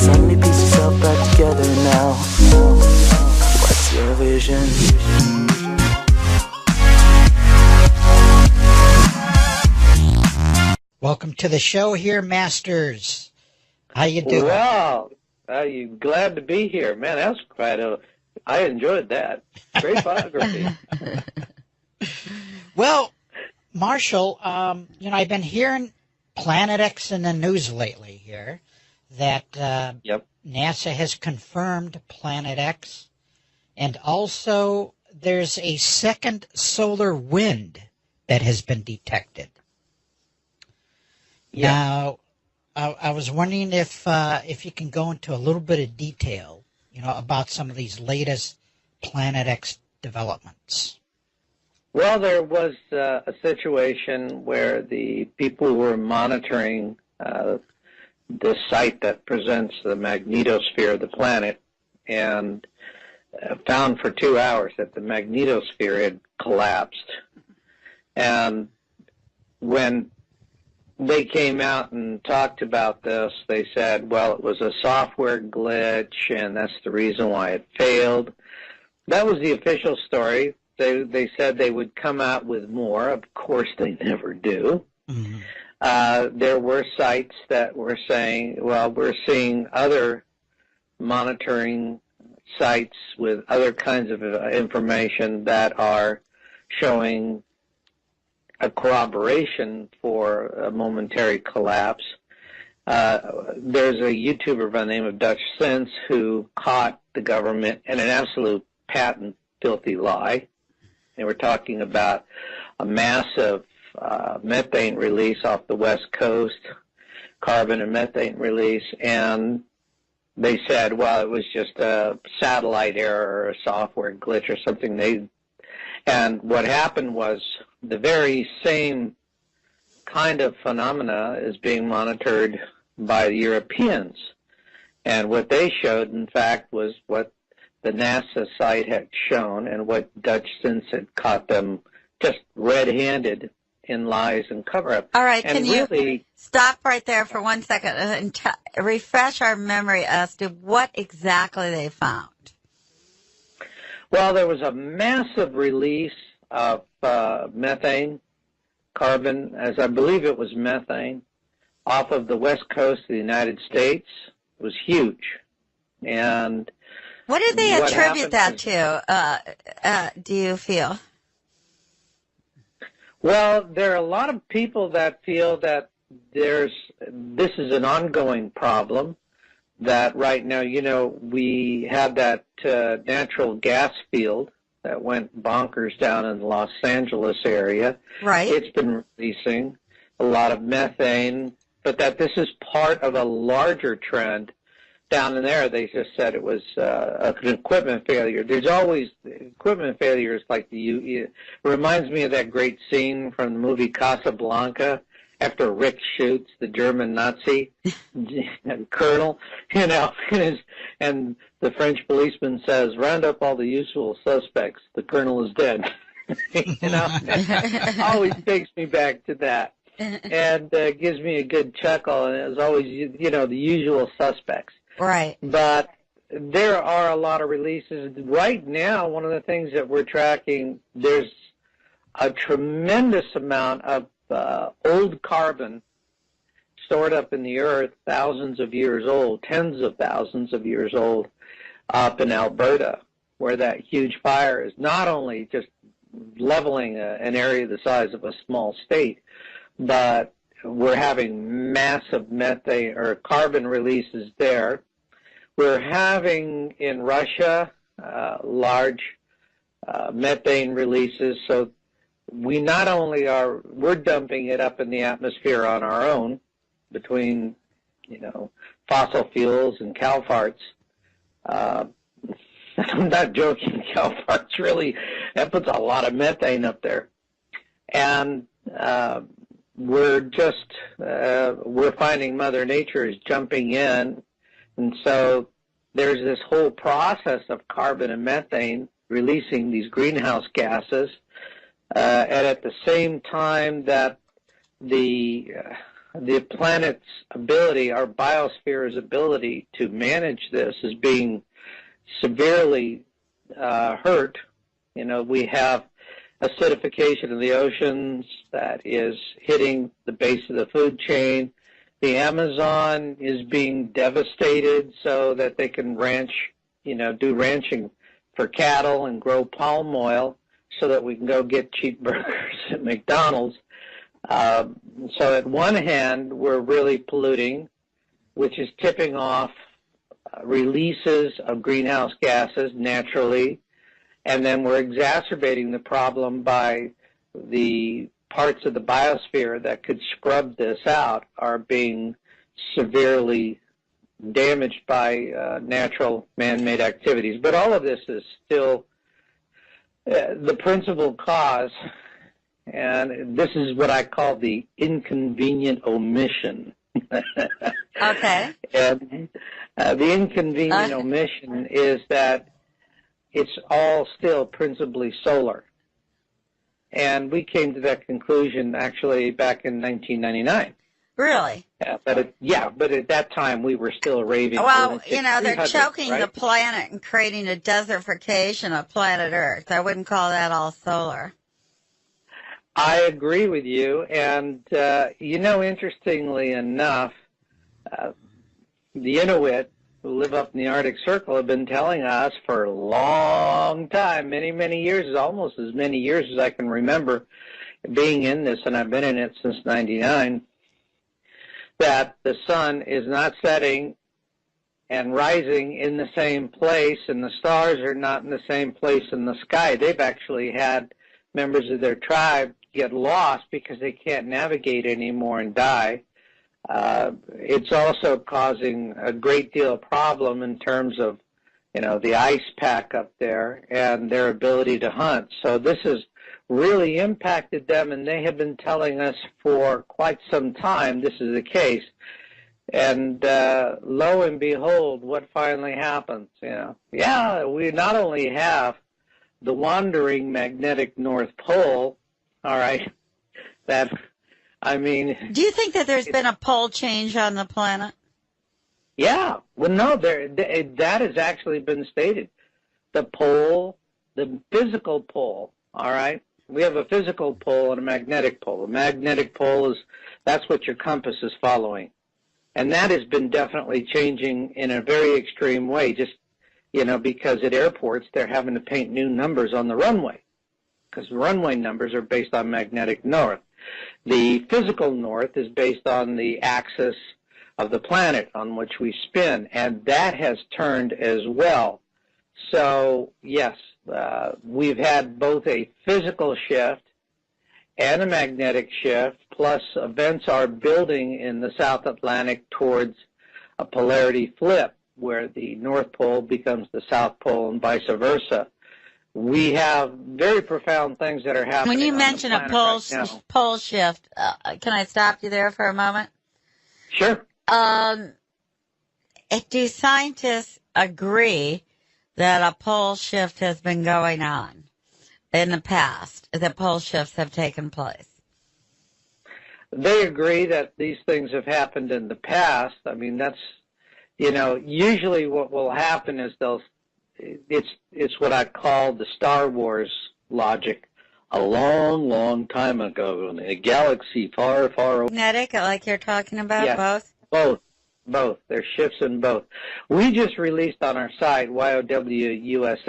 Let me piece yourself back together now. What's your vision? Welcome to the show here, Masters. How you doing? Wow, you glad to be here, man. That was quite I enjoyed that. Great biography. Well, Marshall, I've been hearing Planet X in the news lately here that NASA has confirmed Planet X, and also there's a second solar wind that has been detected. Yeah. Now, I was wondering if you can go into a little bit of detail, about some of these latest Planet X developments. Well, there was a situation where the people were monitoring the site that presents the magnetosphere of the planet, and found for 2 hours that the magnetosphere had collapsed. And when they came out and talked about this, they said, well, it was a software glitch, and that's the reason why it failed. That was the official story. They said they would come out with more. Of course, they never do. Mm-hmm. There were sites that were saying, well, we're seeing other monitoring sites with other kinds of information that are showing a corroboration for a momentary collapse. There's a YouTuber by the name of Dutch Sense who caught the government in an absolute patent filthy lie. They were talking about a massive methane release off the West Coast, carbon and methane release, and they said, well, it was just a satellite error or a software glitch or something. And what happened was the very same kind of phenomena is being monitored by the Europeans. And what they showed, in fact, was what the NASA site had shown and what Dutch Sense had caught them just red-handed in lies and cover-up. All right, and can you stop right there for 1 second and refresh our memory as to what exactly they found? Well, there was a massive release of methane, carbon, as I believe it was methane, off of the west coast of the United States. It was huge. And what do they attribute that to, do you feel? Well, there are a lot of people that feel that this is an ongoing problem, that right now, we have that natural gas field that went bonkers down in the Los Angeles area. Right. It's been releasing a lot of methane, but that this is part of a larger trend down in there. They just said it was an equipment failure. There's always equipment failures like it reminds me of that great scene from the movie Casablanca after Rick shoots the German Nazi colonel, and the French policeman says, round up all the usual suspects. The colonel is dead. Always takes me back to that. And gives me a good chuckle, and it's always, the usual suspects. Right. But there are a lot of releases. Right now, one of the things that we're tracking, there's a tremendous amount of old carbon stored up in the earth, thousands of years old, tens of thousands of years old, up in Alberta, where that huge fire is not only just leveling an area the size of a small state, but we're having massive methane or carbon releases there. We're having in Russia large methane releases. So we not only we're dumping it up in the atmosphere on our own between, fossil fuels and cow farts. I'm not joking. Cow farts really, that puts a lot of methane up there. And we're finding Mother Nature is jumping in, and so there's this whole process of carbon and methane releasing these greenhouse gases, and at the same time that the the planet's ability, our biosphere's ability to manage this is being severely hurt. We have acidification of the oceans that is hitting the base of the food chain. The Amazon is being devastated so that they can ranch, do ranching for cattle and grow palm oil so that we can go get cheap burgers at McDonald's. So at one hand, we're really polluting, which is tipping off releases of greenhouse gases naturally, and then we're exacerbating the problem by the parts of the biosphere that could scrub this out are being severely damaged by natural man-made activities. But all of this is still the principal cause, and this is what I call the inconvenient omission. Okay. And the inconvenient omission is that it's all still principally solar. And we came to that conclusion actually back in 1999. Really? But at that time we were still raving. Well, they're choking the planet and creating a desertification of planet Earth. I wouldn't call that all solar. I agree with you. And, interestingly enough, the Inuit who live up in the Arctic Circle have been telling us for a long time, many, many years, almost as many years as I can remember being in this, and I've been in it since 99, that the sun is not setting and rising in the same place, and the stars are not in the same place in the sky. They've actually had members of their tribe get lost because they can't navigate anymore and die. It's also causing a great deal of problem in terms of, the ice pack up there and their ability to hunt. So this has really impacted them, and they have been telling us for quite some time this is the case. And lo and behold, what finally happens? We not only have the wandering magnetic North Pole, all right, do you think that there's been a pole change on the planet? Yeah. Well, no, that has actually been stated. The pole, the physical pole, all right? We have a physical pole and a magnetic pole. A magnetic pole that's what your compass is following. And that has been definitely changing in a very extreme way, just, because at airports they're having to paint new numbers on the runway because the runway numbers are based on magnetic north. The physical north is based on the axis of the planet on which we spin, and that has turned as well. So, yes, we've had both a physical shift and a magnetic shift, plus events are building in the South Atlantic towards a polarity flip, where the North Pole becomes the South Pole and vice versa. We have very profound things that are happening. When you mention a pole shift, can I stop you there for a moment? Sure. Do scientists agree that a pole shift has been going on in the past, that pole shifts have taken place? They agree that these things have happened in the past. I mean, that's, usually what will happen is it's what I call the Star Wars logic. A long, long time ago in a galaxy far, far away. Magnetic, like you're talking about, yeah, both. There's shifts in both. We just released on our site, yowusa.com,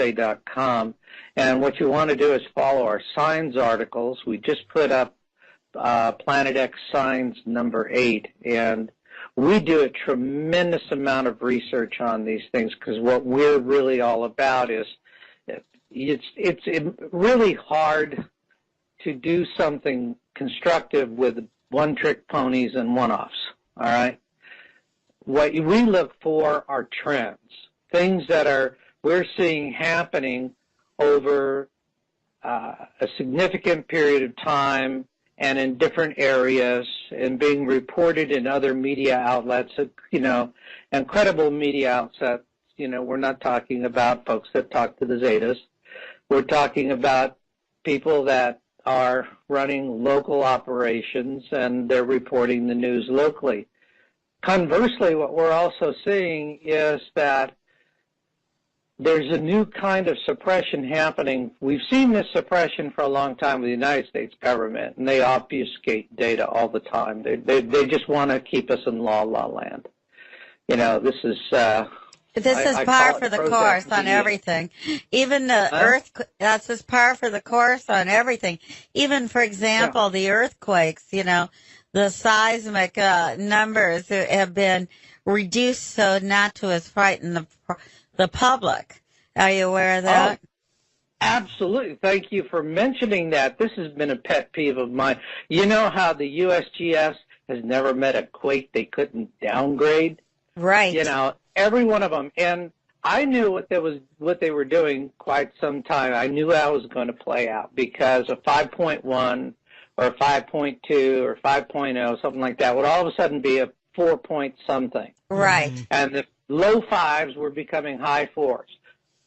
and what you want to do is follow our signs articles. We just put up Planet X Signs number 8, and we do a tremendous amount of research on these things because what we're really all about is it's really hard to do something constructive with one-trick ponies and one-offs, all right? What we look for are trends, things that we're seeing happening over a significant period of time and in different areas and being reported in other media outlets, and credible media outlets. We're not talking about folks that talk to the Zetas. We're talking about people that are running local operations and they're reporting the news locally. Conversely, what we're also seeing is that there's a new kind of suppression happening. We've seen this suppression for a long time with the United States government, and they obfuscate data all the time. They just want to keep us in la land. You know, this is par for the course on everything. Even the that's just par for the course on everything. Even, for example, the earthquakes, you know, the seismic numbers have been reduced so not to as frighten the public. Are you aware of that? Oh, absolutely. Thank you for mentioning that. This has been a pet peeve of mine. You know how the USGS has never met a quake they couldn't downgrade? Right. You know, every one of them. And I knew what they were doing quite some time. I knew how it was going to play out because a 5.1 or a 5.2 or 5.0, something like that, would all of a sudden be a 4 point something. Right. And the low fives were becoming high fours.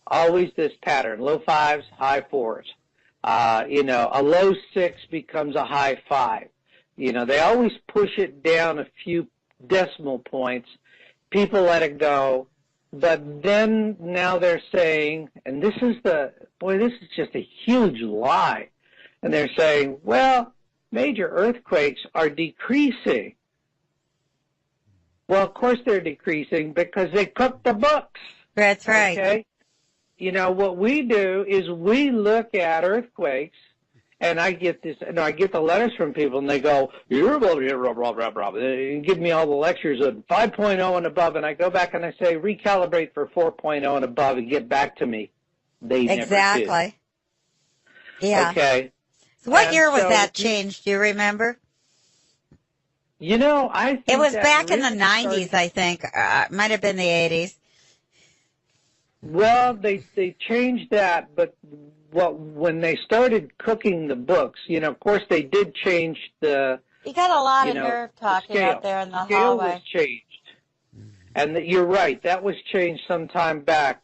Always this pattern, low fives, high fours. You know, a low 6 becomes a high 5. You know, they always push it down a few decimal points. People let it go. But then now they're saying, and this is just a huge lie. And they're saying, well, major earthquakes are decreasing. Well, of course they're decreasing because they cook the books. That's right. Okay? You know, what we do is we look at earthquakes, and I get the letters from people, and they go, you're blah, blah, blah, blah, blah, and give me all the lectures of 5.0 and above, and I go back and I say, recalibrate for 4.0 and above and get back to me. They never do. Exactly. Yeah. Okay. So what year was that changed? Do you remember? You know, I think it was that back in really the 90s, I think. Might have been the 80s. Well, they changed that, but when they started cooking the books, you know, of course they did change the. You got a lot of nerve talking out there in the scale hallway. Was changed, and you're right. That was changed some time back,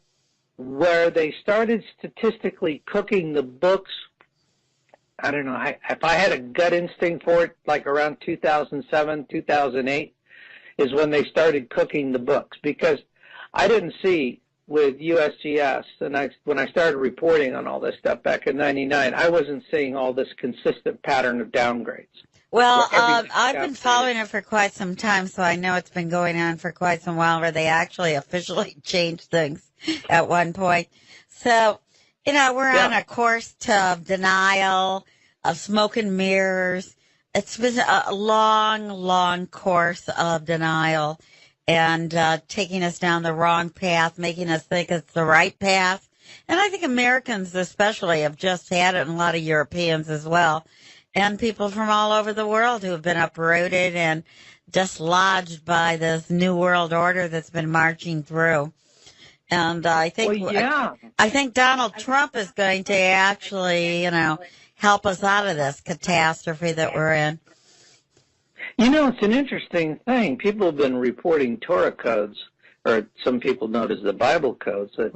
where they started statistically cooking the books. I don't know. If I had a gut instinct for it, like around 2007, 2008, is when they started cooking the books, because I didn't see with USGS, and when I started reporting on all this stuff back in '99, I wasn't seeing all this consistent pattern of downgrades. Well, I've been following it for quite some time, so I know it's been going on for quite some while, where they actually officially changed things at one point. So, you know, we're on a course to denial, of smoke and mirrors. It's been a long, long course of denial and taking us down the wrong path, making us think it's the right path. And I think Americans especially have just had it, and a lot of Europeans as well, and people from all over the world who have been uprooted and dislodged by this new world order that's been marching through. And I think I think Donald Trump is going to actually, you know, help us out of this catastrophe that we're in. You know, it's an interesting thing. People have been reporting Torah codes, or some people know it as the Bible codes, that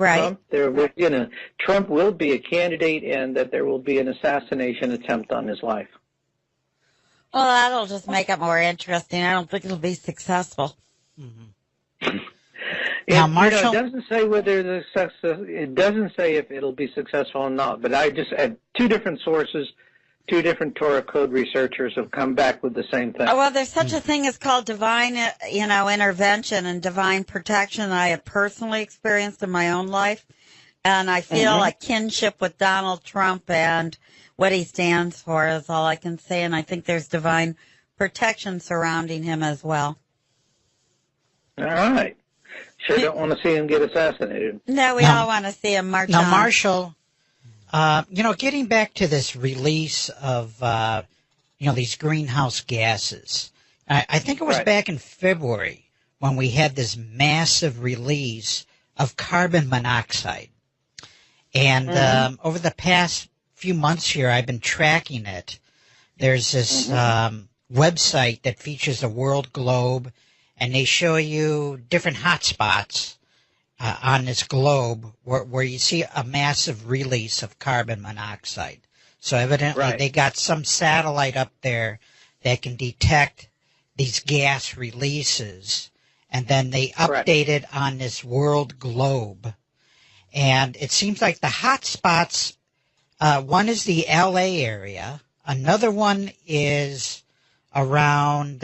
Trump will be a candidate and that there will be an assassination attempt on his life. Well, that'll just make it more interesting. I don't think it'll be successful. Mm-hmm. Now, Marshall, it doesn't say whether the success. It doesn't say if it'll be successful or not. But I just had two different sources. Two different Torah code researchers have come back with the same thing. Oh, well, there's such a thing as called divine, intervention and divine protection that I have personally experienced in my own life. And I feel a kinship with Donald Trump, and what he stands for is all I can say. And I think there's divine protection surrounding him as well. All right. Sure don't want to see him get assassinated. No, we all want to see him march on. Now, Marshall, getting back to this release of, these greenhouse gases, I think it was back in February when we had this massive release of carbon monoxide. And over the past few months here, I've been tracking it. There's this website that features a world globe, and they show you different hotspots on this globe where you see a massive release of carbon monoxide. So evidently they got some satellite up there that can detect these gas releases, and then they update it on this world globe. And it seems like the hot spots, one is the LA area, another one is around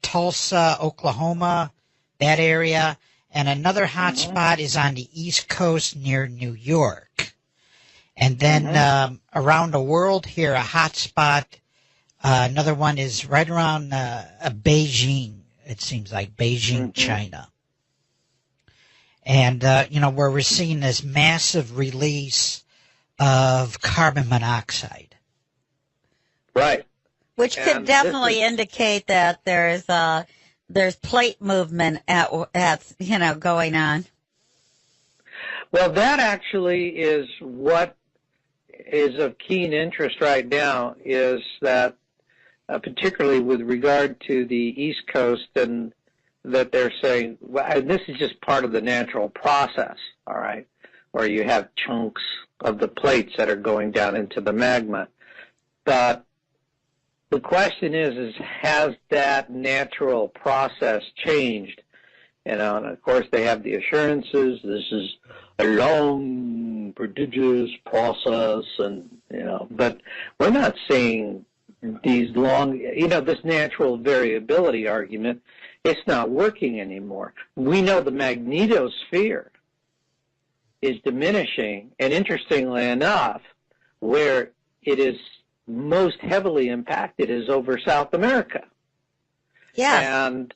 Tulsa, Oklahoma, that area, and another hot spot is on the East Coast near New York. And then around the world here, a hot spot, another one is right around Beijing, it seems like, Beijing, China. And, where we're seeing this massive release of carbon monoxide. Right. Which could definitely indicate that there's plate movement at going on. Well, that actually is what is of keen interest right now, is that particularly with regard to the East Coast, and that they're saying, well, and this is just part of the natural process, all right, where you have chunks of the plates that are going down into the magma. But the question is has that natural process changed? And of course they have the assurances, this is a long, prodigious process, and, but we're not seeing these long, this natural variability argument, it's not working anymore. We know the magnetosphere is diminishing, and interestingly enough, where it is most heavily impacted is over South America. Yeah. And,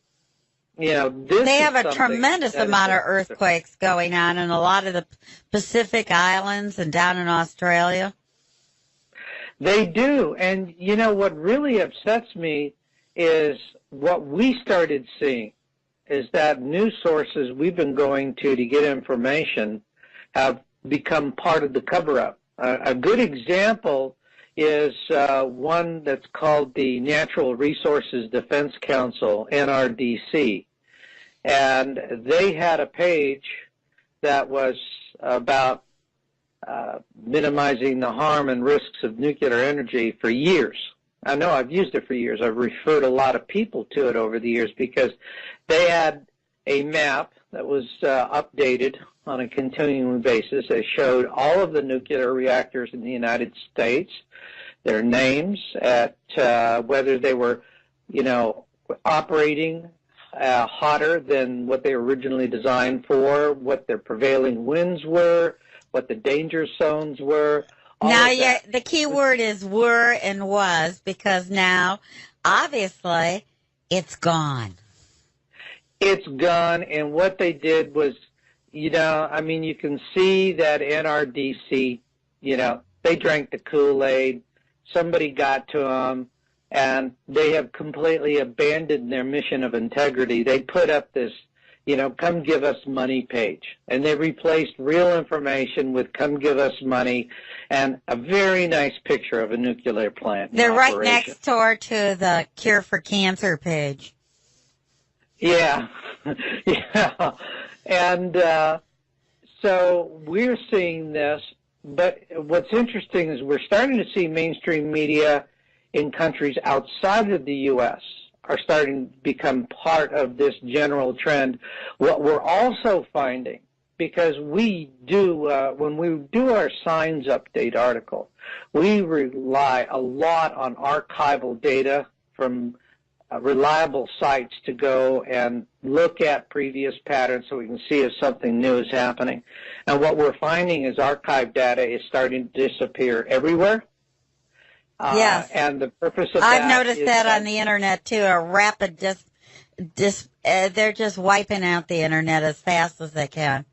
they have a tremendous amount of earthquakes going on in a lot of the Pacific Islands and down in Australia. They do. And, what really upsets me is what we started seeing is that news sources we've been going to get information have become part of the cover-up. A good example is one that's called the Natural Resources Defense Council, NRDC. And they had a page that was about minimizing the harm and risks of nuclear energy for years. I know I've used it for years. I've referred a lot of people to it over the years because they had a map that was updated on a continuing basis that showed all of the nuclear reactors in the United States, their names, at whether they were, operating hotter than what they were originally designed for, what their prevailing winds were, what the danger zones were. Now, the key word is were and was, because now, obviously, it's gone. It's gone, and what they did was, you can see that NRDC, they drank the Kool-Aid, somebody got to them, and they have completely abandoned their mission of integrity. They put up this, come give us money page. And they replaced real information with come give us money and a very nice picture of a nuclear plant. They're right next door to the Cure for Cancer page. Yeah. Yeah. And so we're seeing this. But what's interesting is we're starting to see mainstream media in countries outside of the U.S. are starting to become part of this general trend. What we're also finding, because we do, when we do our Signs Update article, we rely a lot on archival data from reliable sites to go and look at previous patterns so we can see if something new is happening. And what we're finding is archive data is starting to disappear everywhere. Yes. And the purpose of I've noticed that on the internet too, a rapid they're just wiping out the internet as fast as they can.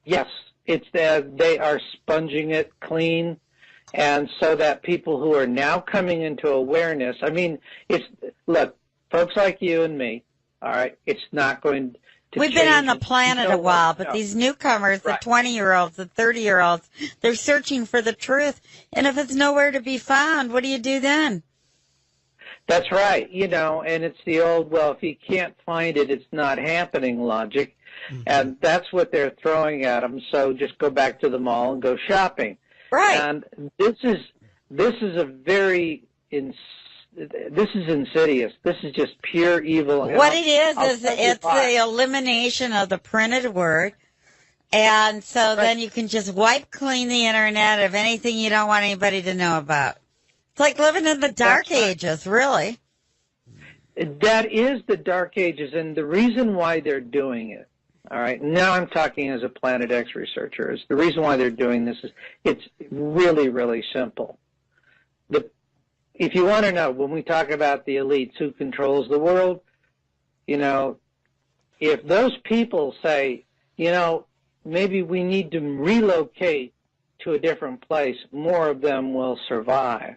Yes, it's they are sponging it clean, and so that people who are now coming into awareness, look, folks like you and me, all right, it's not going to We've been on the planet a while, but these newcomers, the 20-year-olds, the 30-year-olds, they're searching for the truth. And if it's nowhere to be found, what do you do then? That's right. And it's the old, well, if you can't find it, it's not happening logic. Mm-hmm. And that's what they're throwing at them. So just go back to the mall and go shopping. Right. And this is a very this is insidious. This is just pure evil. What it is it's the elimination of the printed word. And so then you can just wipe clean the internet of anything you don't want anybody to know about. It's like living in the dark ages, really. That is the dark ages, and the reason why they're doing it, all right, now I'm talking as a Planet X researcher, is the reason why they're doing this is it's really, really simple. If you want to know, when we talk about the elites, who controls the world, you know, if those people say, you know, maybe we need to relocate to a different place, more of them will survive.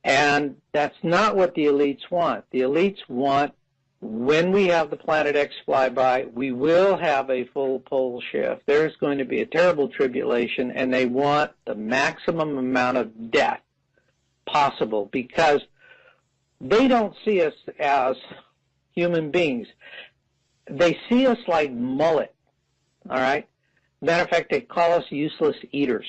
And that's not what the elites want. The elites want, when we have the Planet X flyby, we will have a full pole shift. There's going to be a terrible tribulation, and they want the maximum amount of death possible because they don't see us as human beings. They see us like mullet, all right? Matter of fact, they call us useless eaters,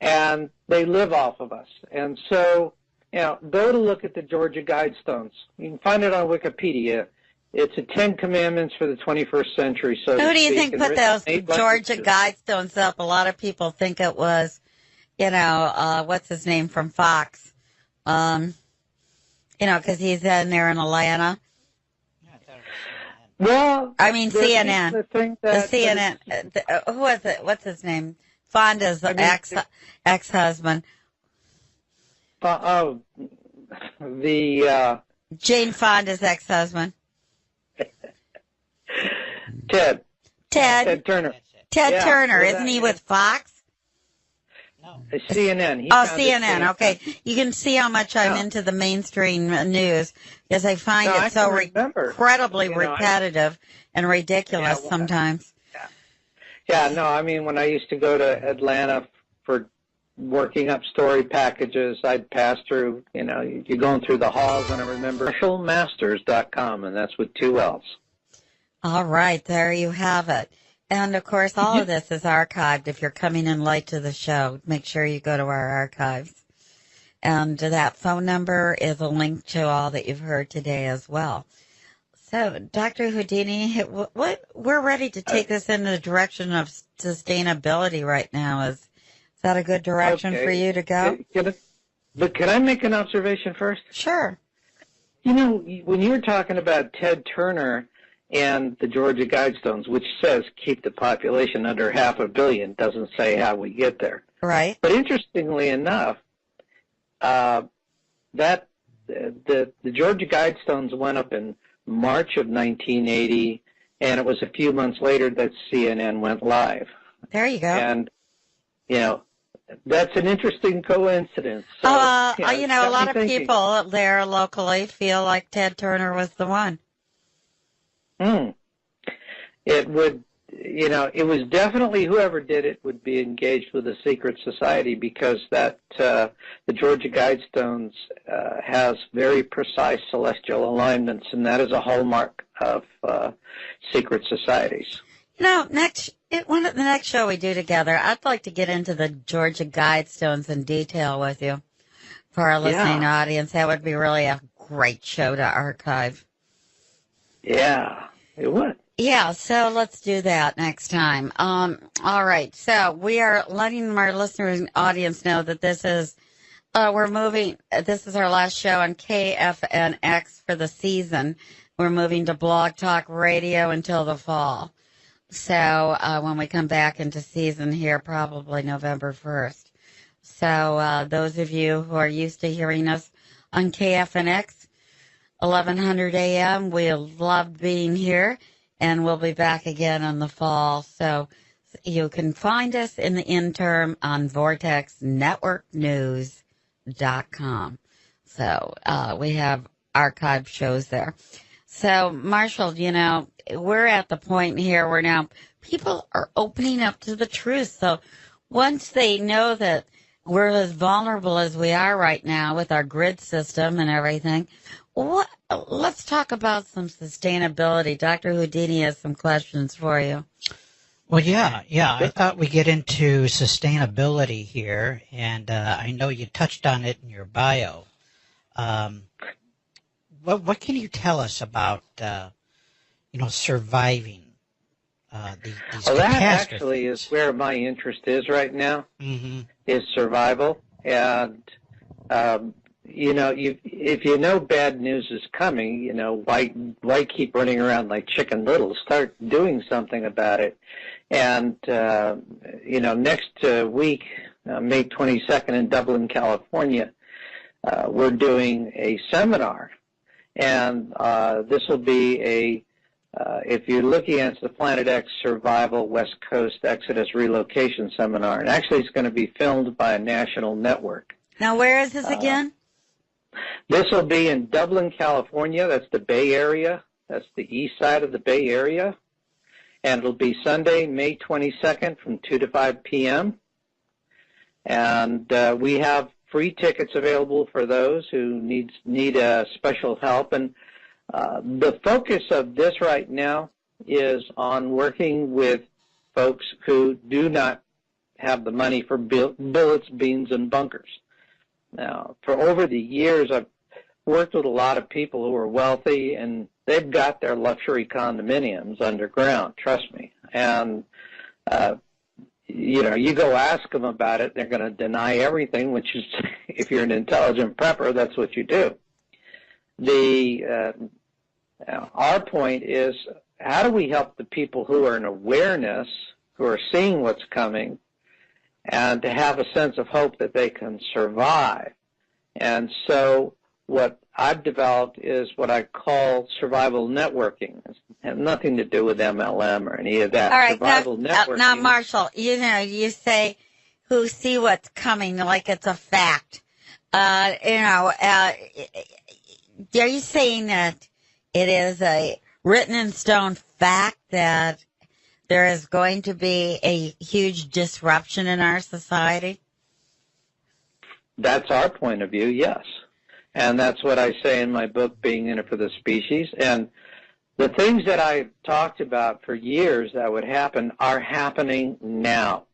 and they live off of us. And so, you know, go to look at the Georgia Guidestones. You can find it on Wikipedia. It's the 10 Commandments for the 21st century. So who do you think put those Georgia Guidestones up? A lot of people think it was, you know, what's his name from Fox? You know, because he's in there in Atlanta. Well, I mean CNN. The CNN. Who was it? What's his name? Fonda's ex-husband. Jane Fonda's ex-husband. Ted Turner. Ted Turner, isn't he with Fox? No. CNN. CNN. Okay. You can see how much I'm into the mainstream news because I find it so incredibly repetitive and ridiculous sometimes. Yeah, no, I mean, when I used to go to Atlanta for working up story packages, I'd pass through, you know, you're going through the halls, and I remember commercialmasters.com, and that's with 2 L's. All right, there you have it. And, of course, all of this is archived. If you're coming in late to the show, make sure you go to our archives. And that phone number is a link to all that you've heard today as well. So, Dr. Houdini, we're ready to take this in the direction of sustainability right now. Is that a good direction for you to go? But can I make an observation first? Sure. You know, when you were talking about Ted Turner and the Georgia Guidestones, which says keep the population under 500 million, doesn't say how we get there. Right. But interestingly enough, the Georgia Guidestones went up in March of 1980, and it was a few months later that CNN went live. There you go. And, you know, that's an interesting coincidence. So, you know, a lot of people there locally feel like Ted Turner was the one. It would, you know, it was definitely whoever did it would be engaged with a secret society because that the Georgia Guidestones has very precise celestial alignments, and that is a hallmark of secret societies. You know, the next show we do together, I'd like to get into the Georgia Guidestones in detail with you for our listening audience. That would be really a great show to archive. Yeah, it would. Yeah, so let's do that next time. All right, so we are letting our listeners and audience know that this is, this is our last show on KFNX for the season. We're moving to Blog Talk Radio until the fall. So when we come back into season here, probably November 1st. So those of you who are used to hearing us on KFNX, 1100 a.m., we love being here, and we'll be back again in the fall. So you can find us in the interim on vortexnetworknews.com. So we have archived shows there. So, Marshall, you know, we're at the point here where now people are opening up to the truth. So once they know that we're as vulnerable as we are right now with our grid system and everything, let's talk about some sustainability. Dr. Houdini has some questions for you. Well, yeah. I thought we get into sustainability here, and I know you touched on it in your bio. Um, what can you tell us about surviving these Well, that catastrophes? actually is where my interest is right now. Mm-hmm. Is survival, and if you know bad news is coming, why keep running around like Chicken Little? Start doing something about it. And next week, May 22nd in Dublin, California, we're doing a seminar, and this will be if you're looking at the Planet X Survival West Coast Exodus Relocation Seminar, and actually it's going to be filmed by a national network. Now, where is this again? This will be in Dublin, California. That's the Bay Area. That's the east side of the Bay Area. And it'll be Sunday, May 22nd from 2 to 5 p.m. And we have free tickets available for those who need special help. And the focus of this right now is on working with folks who do not have the money for billets, beans, and bunkers. Now, for over the years, I've worked with a lot of people who are wealthy, and they've got their luxury condominiums underground, trust me. And, you go ask them about it, they're going to deny everything, which is, if you're an intelligent prepper, that's what you do. Our point is, how do we help the people who are in awareness, who are seeing what's coming, and to have a sense of hope that they can survive? And so what I've developed is what I call survival networking. It has nothing to do with MLM or any of that. All right, survival networking. Now, Marshall, you say who see what's coming like it's a fact. Are you saying that it is a written in stone fact that there is going to be a huge disruption in our society? That's our point of view, yes. And that's what I say in my book, Being in It for the Species. And the things that I talked about for years that would happen are happening now.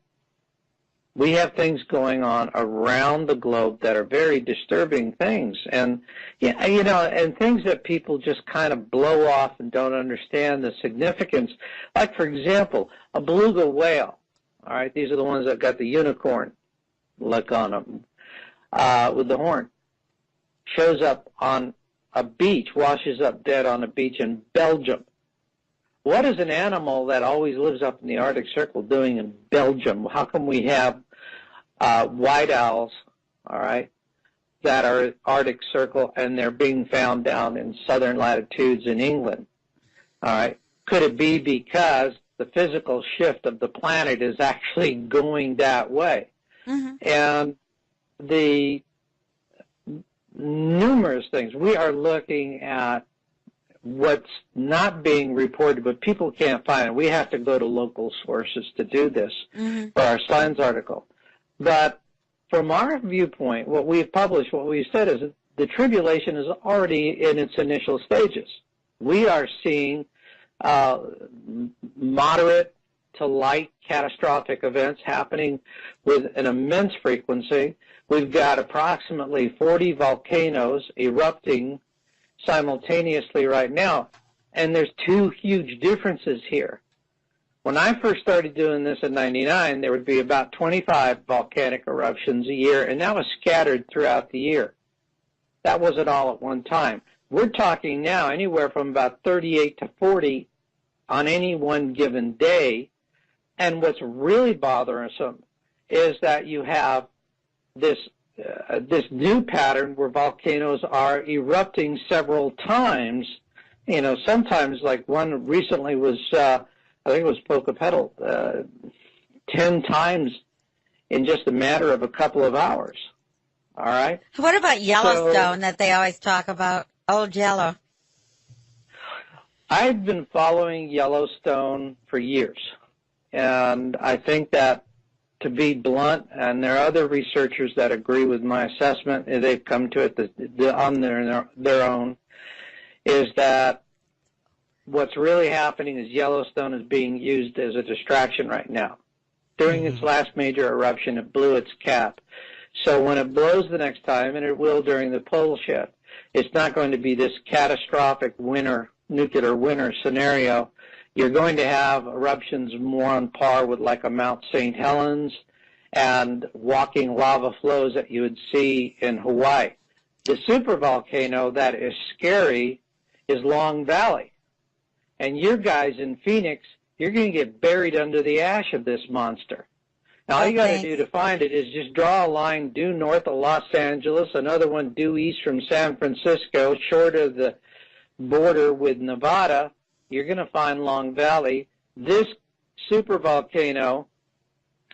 We have things going on around the globe that are very disturbing things. And, and things that people just kind of blow off and don't understand the significance. Like, for example, a beluga whale. All right, these are the ones that got the unicorn look on them with the horn. Shows up on a beach, washes up dead on a beach in Belgium. What is an animal that always lives up in the Arctic Circle doing in Belgium? How come we have white owls, all right, that are Arctic Circle, and they're being found down in southern latitudes in England? All right. Could it be because the physical shift of the planet is actually going that way? Mm-hmm. And the numerous things. We are looking at what's not being reported, but people can't find it. We have to go to local sources to do this for our Science article. But from our viewpoint, what we've published, what we've said is that the tribulation is already in its initial stages. We are seeing moderate to light catastrophic events happening with an immense frequency. We've got approximately 40 volcanoes erupting simultaneously right now, and there's two huge differences here. When I first started doing this in '99, there would be about 25 volcanic eruptions a year, and that was scattered throughout the year. That wasn't all at one time. We're talking now anywhere from about 38 to 40 on any one given day, and what's really bothersome is that you have this new pattern where volcanoes are erupting several times. Sometimes, like one recently was, I think it was Popocatépetl, 10 times in just a matter of a couple of hours. All right? What about Yellowstone that they always talk about? Old Yellow. I've been following Yellowstone for years, and I think that, to be blunt, and there are other researchers that agree with my assessment, and they've come to it on their own, is that what's really happening is Yellowstone is being used as a distraction right now. During its last major eruption, it blew its cap. So when it blows the next time, and it will during the pole shift, it's not going to be this catastrophic nuclear winter scenario. You're going to have eruptions more on par with like a Mount St. Helens and walking lava flows that you would see in Hawaii. The supervolcano that is scary is Long Valley. And you guys in Phoenix, you're going to get buried under the ash of this monster. Now, all you got to do to find it is just draw a line due north of Los Angeles, another one due east from San Francisco, short of the border with Nevada. You're going to find Long Valley. This supervolcano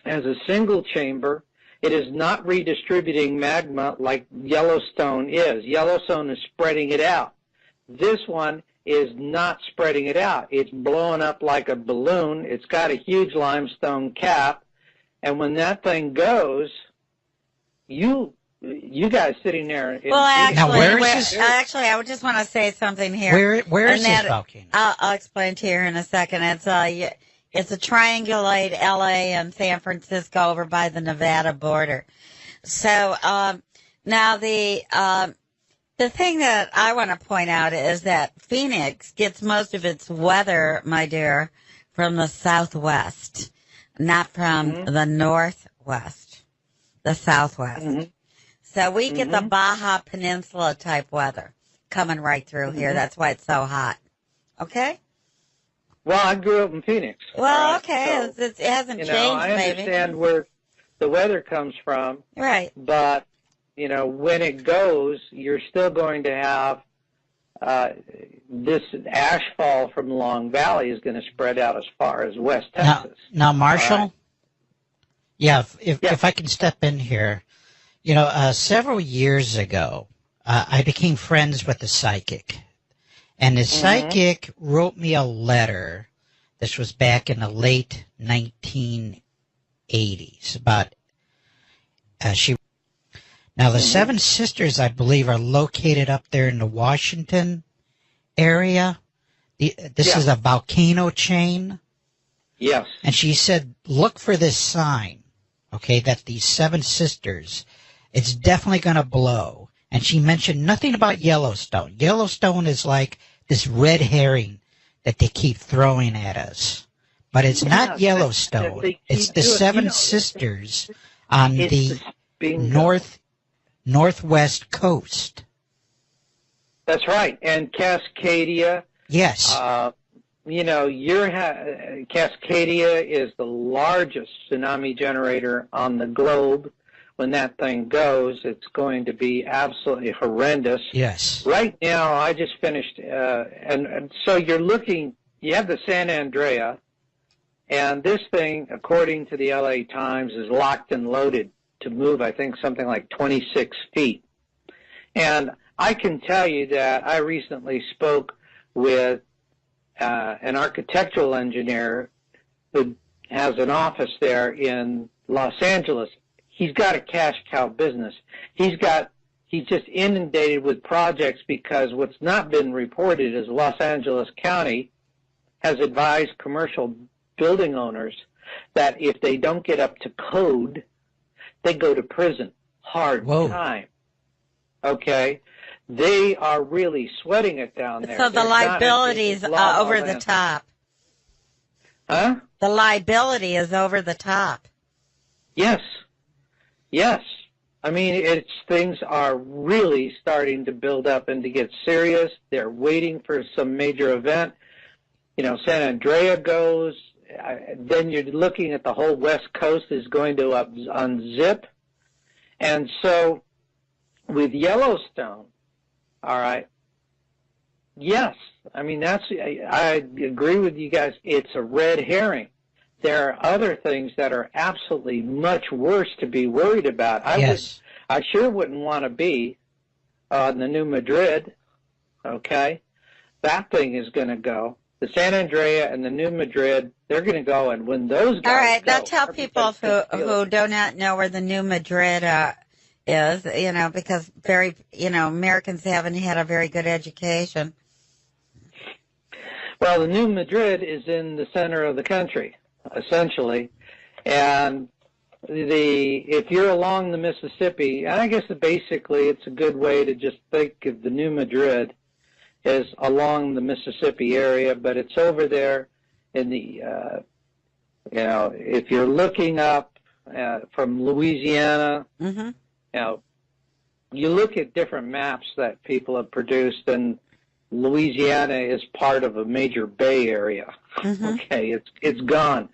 has a single chamber. It is not redistributing magma like Yellowstone is. Yellowstone is spreading it out. This one is not spreading it out. It's blowing up like a balloon. It's got a huge limestone cap. And when that thing goes, you guys sitting there. Well, actually, now, where is this? Actually, I would just want to say something here. Where is this volcano? I'll explain to you in a second. It's a triangulate LA and San Francisco over by the Nevada border. So now the thing that I want to point out is that Phoenix gets most of its weather, my dear, from the southwest, not from the northwest, the southwest. So we get the Baja Peninsula type weather coming right through here. That's why it's so hot. Okay? Well, I grew up in Phoenix. Well, okay. So, it hasn't changed, I understand where the weather comes from. Right. But, when it goes, you're still going to have this ash fall from Long Valley is going to spread out as far as West Texas. Now Marshall? Right. If I can step in here. Several years ago, I became friends with a psychic. And the psychic wrote me a letter. This was back in the late 1980s. Now, the Seven Sisters, I believe, are located up there in the Washington area. This is a volcano chain. Yes. And she said, look for this sign, okay, that these Seven Sisters, it's definitely going to blow. And she mentioned nothing about Yellowstone. Yellowstone is like this red herring that they keep throwing at us. But it's not Yellowstone. It's the Seven Sisters on the northwest coast. That's right. And Cascadia. Yes. Cascadia is the largest tsunami generator on the globe. When that thing goes, it's going to be absolutely horrendous. Yes. Right now, I just finished, and so you have the San Andrea, and this thing, according to the LA Times, is locked and loaded to move, I think, something like 26 feet. And I can tell you that I recently spoke with an architectural engineer who has an office there in Los Angeles. He's got a cash cow business. He's just inundated with projects because what's not been reported is Los Angeles County has advised commercial building owners that if they don't get up to code, they go to prison. Hard time. Okay? They are really sweating it down there. So the liability is over the top. Huh? The liability is over the top. Yes. Yes. I mean, things are really starting to build up and to get serious. They're waiting for some major event. San Andrea goes. Then you're looking at the whole West Coast is going to unzip. And so with Yellowstone, all right, yes. I mean, I agree with you guys. It's a red herring. There are other things that are absolutely much worse to be worried about. I sure wouldn't want to be on the New Madrid, okay? That thing is going to go. The San Andrea and the New Madrid, they're going to go, and when those guys all right, go, now tell people who do not know where the New Madrid is, because Americans haven't had a very good education. Well, the New Madrid is in the center of the country, essentially, and if you're along the Mississippi, and I guess basically it's a good way to just think of the New Madrid as along the Mississippi area, but it's over there in the, if you're looking up from Louisiana, Mm-hmm. You look at different maps that people have produced, and Louisiana is part of a major bay area. Mm-hmm. Okay, it's gone.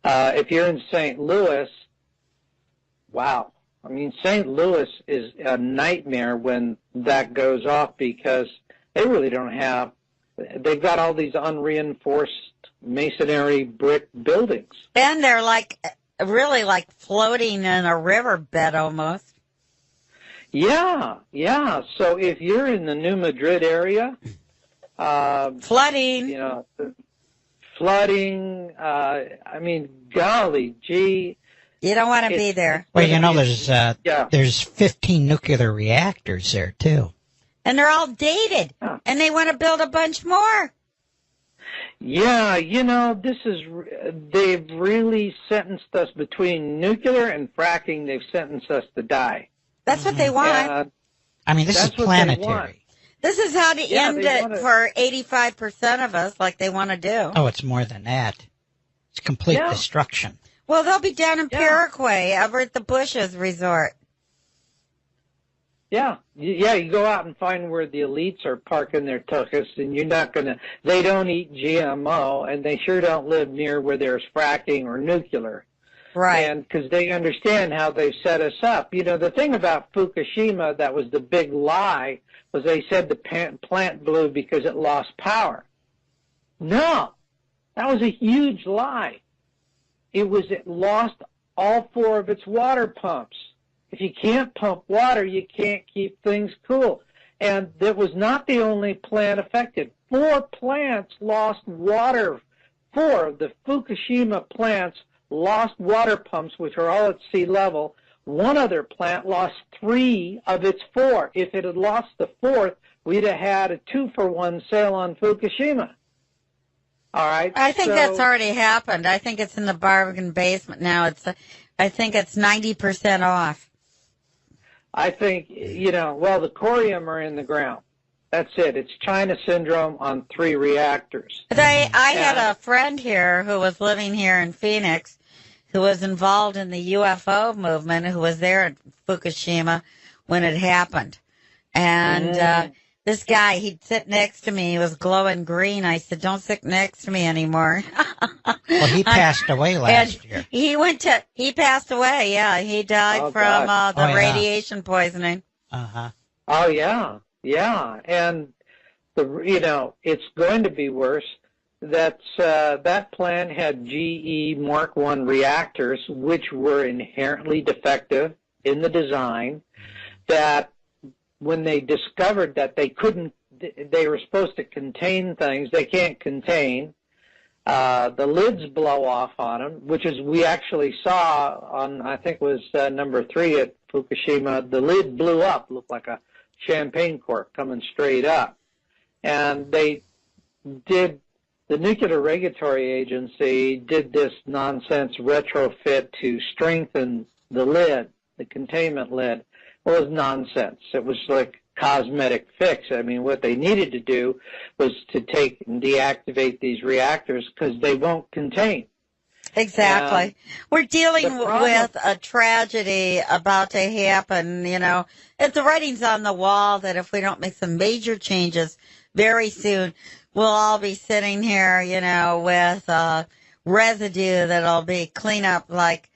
If you're in St. Louis, wow. I mean, St. Louis is a nightmare when that goes off because they really don't have, they've got all these unreinforced masonry brick buildings. And they're really like floating in a riverbed almost. Yeah. So if you're in the New Madrid area, flooding. Flooding. I mean, golly gee. You don't want to be there. Well, there's 15 nuclear reactors there too, and they're all dated, and they want to build a bunch more. Yeah, they've really sentenced us between nuclear and fracking. They've sentenced us to die. That's what they want. I mean, this is planetary. This is how to end it for 85% of us, like they want to do. Oh, it's more than that. It's complete destruction. Well, they'll be down in Paraguay, over at the Bush's resort. Yeah, you go out and find where the elites are parking their tuchus, and they don't eat GMO, and they sure don't live near where there's fracking or nuclear. Right. And because they understand how they set us up. The thing about Fukushima that was the big lie was they said the plant blew because it lost power. No, that was a huge lie. It lost all 4 of its water pumps. If you can't pump water, you can't keep things cool. And that was not the only plant affected. 4 plants lost water. 4 of the Fukushima plants lost water pumps, which are all at sea level. 1 other plant lost 3 of its 4. If it had lost the 4th, we'd have had a 2-for-1 sale on Fukushima. All right. I think that's already happened. I think it's in the bargain basement now. I think it's 90% off. I think, the corium are in the ground. That's it. It's China syndrome on 3 reactors. I had a friend here who was living here in Phoenix who was involved in the UFO movement, who was there at Fukushima when it happened. And this guy, he'd sit next to me. He was glowing green. I said, don't sit next to me anymore. Well, he passed away last year. He passed away, yeah. He died from the radiation poisoning. Uh-huh. Oh, yeah. Yeah. And, it's going to be worse. That plant had GE Mark I reactors, which were inherently defective in the design, that when they discovered that they were supposed to contain things they can't contain, the lids blow off on them, which is we actually saw on, I think it was number 3 at Fukushima. The lid blew up, looked like a champagne cork coming straight up. And the Nuclear Regulatory Agency did this nonsense retrofit to strengthen the lid, the containment lid. Well, it was nonsense. It was like cosmetic fix. I mean, what they needed to do was to take and deactivate these reactors because they won't contain. Exactly. We're dealing with a tragedy about to happen, If the writing's on the wall that if we don't make some major changes very soon, we'll all be sitting here, with residue that'll be cleanup like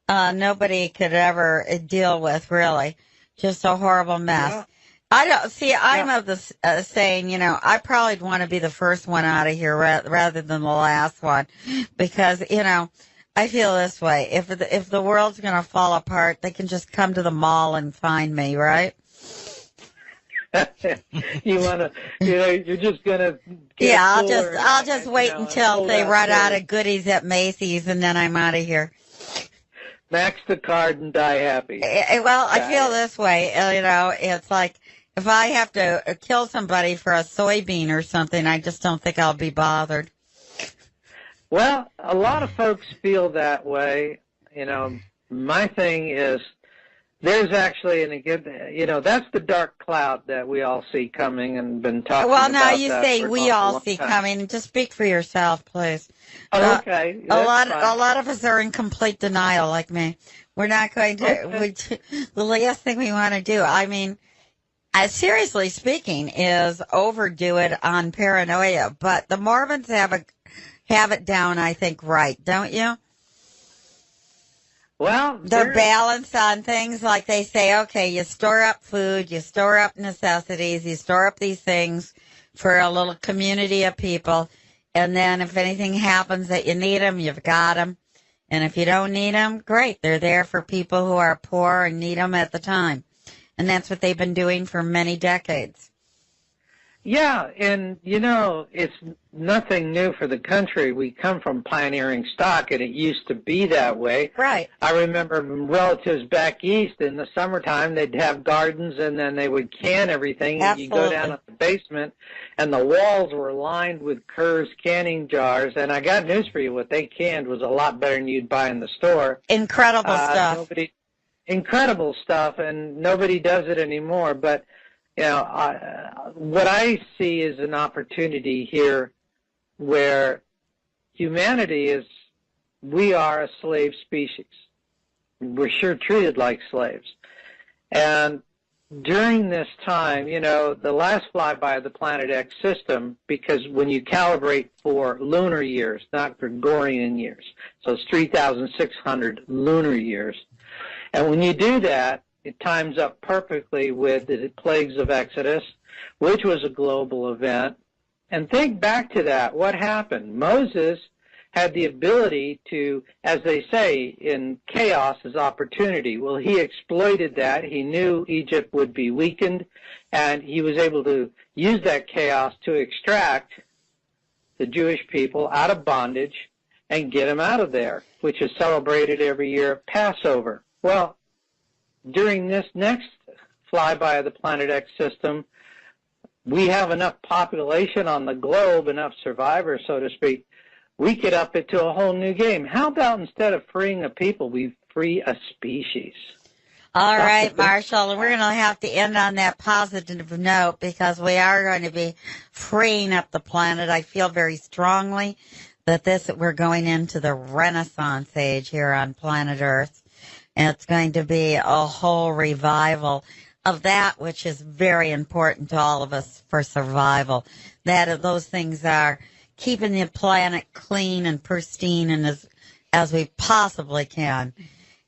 nobody could ever deal with, really. Just a horrible mess. Yeah. I'm of the saying, I probably want to be the first one out of here rather than the last one because, I feel this way. If the world's going to fall apart, they can just come to the mall and find me, right? You want to, you're just going to. Yeah, I'll just wait until they run out of goodies at Macy's and then I'm out of here. Max the card and die happy. Well, I feel this way. It's like if I have to kill somebody for a soybean or something, I just don't think I'll be bothered. Well, a lot of folks feel that way. My thing is there's actually, that's the dark cloud that we all see coming and been talking about. Well, now you say we all see coming. Just speak for yourself, please. Oh, okay. A lot of us are in complete denial, like me. We're not going to. Okay. The last thing we want to do, I mean, seriously speaking, is overdo it on paranoia. But the Mormons have it down, I think, right, don't you? Well, they're balanced on things like they say, okay, you store up food, you store up necessities, you store up these things for a little community of people. And then if anything happens that you need them, you've got them. And if you don't need them, great. They're there for people who are poor and need them at the time. And that's what they've been doing for many decades. Yeah, and, it's nothing new for the country. We come from pioneering stock, and it used to be that way. Right. I remember relatives back east in the summertime, they'd have gardens, and then they would can everything. Absolutely. You go down to the basement, and the walls were lined with Kerr's canning jars. And I got news for you. What they canned was a lot better than you'd buy in the store. Incredible stuff. Incredible stuff, and nobody does it anymore. But what I see is an opportunity here where humanity we are a slave species. We're sure treated like slaves. And during this time, the last flyby of the Planet X system, because when you calibrate for lunar years, not Gregorian years, so it's 3,600 lunar years. And when you do that, it times up perfectly with the plagues of Exodus, which was a global event. And think back to that. What happened? Moses had the ability to, as they say, in chaos is opportunity. Well, he exploited that. He knew Egypt would be weakened, and he was able to use that chaos to extract the Jewish people out of bondage and get them out of there, which is celebrated every year at Passover. Well, during this next flyby of the Planet X system, we have enough population on the globe, enough survivors, so to speak, we could up it to a whole new game. How about instead of freeing a people, we free a species? All right, Marshall, and we're going to have to end on that positive note because we are going to be freeing up the planet. I feel very strongly that we're going into the Renaissance age here on planet Earth. And it's going to be a whole revival of that which is very important to all of us for survival. Those things are keeping the planet clean and pristine and as we possibly can.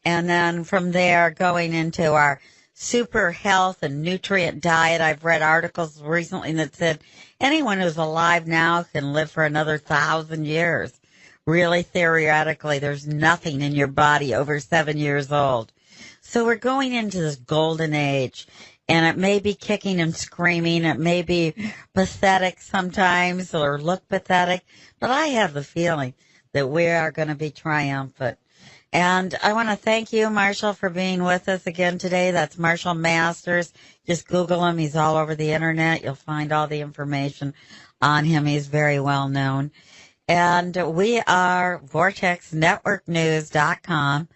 And then from there, going into our super health and nutrient diet. I've read articles recently that said anyone who's alive now can live for another 1,000 years. Really, theoretically, there's nothing in your body over 7 years old. So we're going into this golden age, and it may be kicking and screaming. It may be pathetic sometimes or look pathetic, but I have the feeling that we are going to be triumphant. And I want to thank you, Marshall, for being with us again today. That's Marshall Masters. Just Google him. He's all over the Internet. You'll find all the information on him. He's very well known. And we are VortexNetworkNews.com.